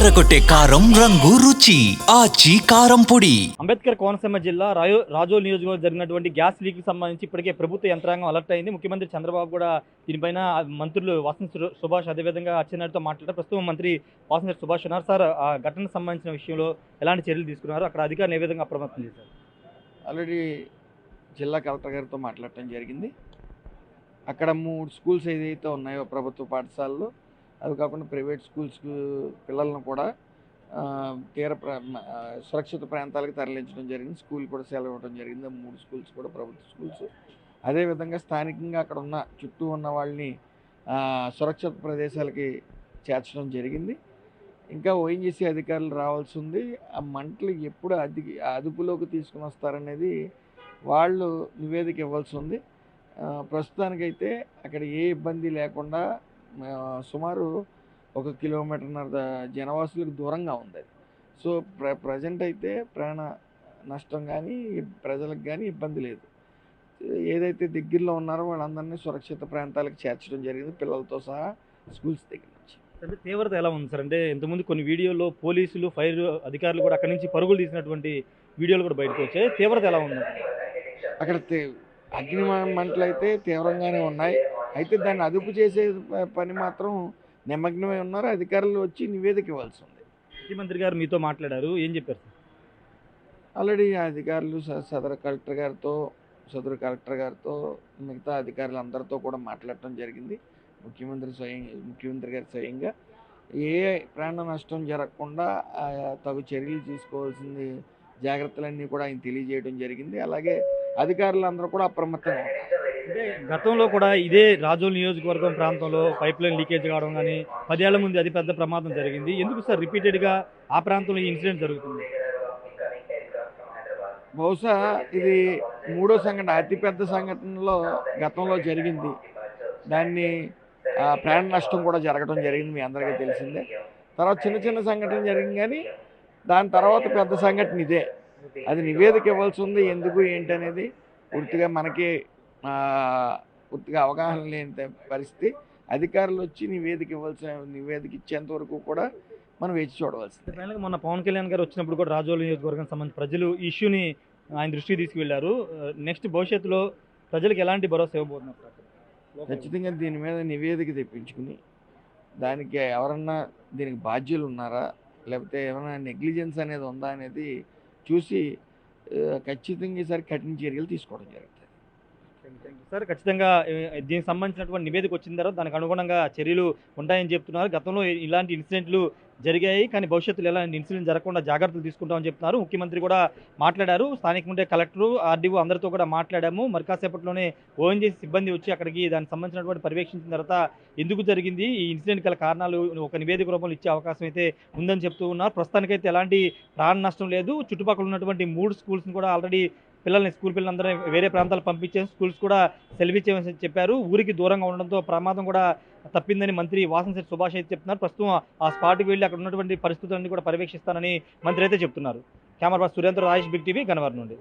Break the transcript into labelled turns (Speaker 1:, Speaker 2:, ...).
Speaker 1: అదరకొట్టే కారం రంగు రుచి ఆచి కారం పొడి.
Speaker 2: అంబేద్కర్ కోనసీమ జిల్లా రాజోల్ నియోజకవర్గం జరిగినటువంటి గ్యాస్ లీక్ కి సంబంధించి ఇప్పటికే ప్రభుత్వ యంత్రాంగం అలర్ట్ అయింది. ముఖ్యమంత్రి చంద్రబాబు కూడా దీనిపైన మంత్రులు వాసంతి సుభాష్ అదేవిధంగా అచ్చెన్నాయుడుతో మాట్లాడారు. ప్రస్తుతం మంత్రి వాసంతి సుభాష్ ఉన్నారు. సార్, ఆ ఘటనకు సంబంధించిన విషయంలో ఎలాంటి చర్యలు తీసుకున్నారు, అక్కడ అధికారులు ఏ విధంగా అప్రమత్తం చేశారు?
Speaker 3: ఆల్రెడీ జిల్లా కలెక్టర్ గారితో మాట్లాడటం జరిగింది. అక్కడ 3 స్కూల్స్ ఏదైతే ఉన్నాయో ప్రభుత్వ పాఠశాలలు, అవి కాకుండా ప్రైవేట్ స్కూల్స్ పిల్లలను కూడా సురక్షిత ప్రాంతాలకు తరలించడం జరిగింది. స్కూల్ కూడా సెలవు ఇవ్వడం జరిగింది. 3 స్కూల్స్ కూడా ప్రభుత్వ స్కూల్స్. అదేవిధంగా స్థానికంగా అక్కడ ఉన్న చుట్టూ ఉన్న వాళ్ళని సురక్షిత ప్రదేశాలకి చేర్చడం జరిగింది. ఇంకా ఓఎన్జీసీ అధికారులు రావాల్సి ఉంది. ఆ మంటలు ఎప్పుడు అదుపులోకి తీసుకుని వస్తారనేది వాళ్ళు నివేదిక ఇవ్వాల్సి ఉంది. ప్రస్తుతానికైతే అక్కడ ఏ ఇబ్బంది లేకుండా సుమారు 1 కిలోమీటర్న్నర జనవాసులకు దూరంగా ఉంది. సో ప్రజెంట్ అయితే ప్రాణ నష్టం కానీ ప్రజలకు కానీ ఇబ్బంది లేదు. ఏదైతే దగ్గరలో ఉన్నారో వాళ్ళందరినీ సురక్షిత ప్రాంతాలకు చేర్చడం జరిగింది, పిల్లలతో సహా స్కూల్స్ దగ్గర నుంచి.
Speaker 2: అంటే తీవ్రత ఎలా ఉంది సార్? అంటే ఇంతకుముందు కొన్ని వీడియోలో పోలీసులు ఫైర్ అధికారులు కూడా అక్కడి నుంచి పరుగులు తీసినటువంటి వీడియోలు కూడా బయటకు వచ్చాయి. తీవ్రత ఎలా ఉంది
Speaker 3: అక్కడ? అగ్ని మంటలు అయితే తీవ్రంగానే ఉన్నాయి. అయితే దాన్ని అదుపు చేసే పని మాత్రం నిమగ్నమై ఉన్నారు. అధికారులు వచ్చి నివేదిక ఇవ్వాల్సి ఉంది.
Speaker 2: ముఖ్యమంత్రి గారు మీతో మాట్లాడారు, ఏం చెప్పారు సార్?
Speaker 3: ఆల్రెడీ అధికారులు సదరు కలెక్టర్ గారితో మిగతా అధికారులు అందరితో కూడా మాట్లాడటం జరిగింది. ముఖ్యమంత్రి గారు స్వయంగా ఏ ప్రాణ నష్టం జరగకుండా తగు చర్యలు తీసుకోవాల్సింది జాగ్రత్తలన్నీ కూడా ఆయన తెలియజేయడం జరిగింది. అలాగే అధికారులందరూ కూడా అప్రమత్తంగా ఉన్నారు.
Speaker 2: అంటే గతంలో కూడా ఇదే రాజోల్ నియోజకవర్గం ప్రాంతంలో పైప్ లైన్ లీకేజ్ కావడం కానీ 10 ఏళ్ల ముందు అది పెద్ద ప్రమాదం జరిగింది. ఎందుకు సార్ రిపీటెడ్గా ఆ ప్రాంతంలో ఈ ఇన్సిడెంట్ జరుగుతుంది?
Speaker 3: బహుశా ఇది 3వ సంఘటన, అతిపెద్ద సంఘటనలో గతంలో జరిగింది. దాన్ని ప్రాణ నష్టం కూడా జరగడం జరిగింది, మీ అందరికీ తెలిసిందే. తర్వాత చిన్న సంఘటన జరిగింది, కానీ దాని తర్వాత పెద్ద సంఘటన ఇదే. అది నివేదిక ఇవ్వాల్సి ఉంది. ఎందుకు ఏంటి అనేది పూర్తిగా మనకి పూర్తిగా అవగాహన లేని పరిస్థితి. అధికారులు వచ్చి నివేదిక ఇచ్చేంత వరకు కూడా మనం వేచి చూడవలసింది.
Speaker 2: ఫైనల్గా మొన్న పవన్ కళ్యాణ్ గారు వచ్చినప్పుడు కూడా రాజోల్ నియోజకవర్గం సంబంధించి ప్రజలు ఈ ఇష్యూని ఆయన దృష్టికి తీసుకువెళ్లారు. నెక్స్ట్ భవిష్యత్తులో ప్రజలకు ఎలాంటి భరోసా ఇవ్వబోతున్నారు?
Speaker 3: ఖచ్చితంగా దీని మీద నివేదిక తెప్పించుకుని దానికి ఎవరన్నా దీనికి బాధ్యులు ఉన్నారా, లేకపోతే ఏమైనా నెగ్లిజెన్స్ అనేది ఉందా అనేది చూసి ఖచ్చితంగా ఈసారి కఠిన చర్యలు తీసుకోవడం జరుగుతుంది.
Speaker 2: సార్, ఖచ్చితంగా దీనికి సంబంధించినటువంటి నివేదిక వచ్చిన తర్వాత దానికి అనుగుణంగా చర్యలు ఉంటాయని చెప్తున్నారు. గతంలో ఇలాంటి ఇన్సిడెంట్లు జరిగాయి, కానీ భవిష్యత్తులో ఎలాంటి ఇన్సిడెంట్ జరగకుండా జాగ్రత్తలు తీసుకుంటామని చెప్తున్నారు. ముఖ్యమంత్రి కూడా మాట్లాడారు. స్థానికంగా ఉండే కలెక్టరు, ఆర్డీఓ అందరితో కూడా మాట్లాడాము. మరి కాసేపట్లోనే ఓఎన్జీసీ సిబ్బంది వచ్చి అక్కడికి దానికి సంబంధించినటువంటి పర్యవేక్షించిన తర్వాత ఎందుకు జరిగింది, ఈ ఇన్సిడెంట్ గల కారణాలు ఒక నివేదిక రూపంలో ఇచ్చే అవకాశం అయితే ఉందని చెప్తూ ఉన్నారు. ప్రస్తుతానికైతే ఎలాంటి ప్రాణ నష్టం లేదు. చుట్టుపక్కల ఉన్నటువంటి 3 స్కూల్స్ని కూడా ఆల్రెడీ స్కూల్ పిల్లలందరూ వేరే ప్రాంతాలు పంపించే స్కూల్స్ కూడా సెలవిచ్చేమని చెప్పారు. ఊరికి దూరంగా ఉండడంతో ప్రమాదం కూడా తప్పిందని మంత్రి వాసంతి సుభాష్ అయితే చెప్తున్నారు. ప్రస్తుతం ఆ స్పాట్కి వెళ్ళి అక్కడ ఉన్నటువంటి పరిస్థితులన్నీ కూడా పర్యవేక్షిస్తానని మంత్రి అయితే చెప్తున్నారు. Camera person Surendra, Rajesh, big TV, Gannavaram నుండి.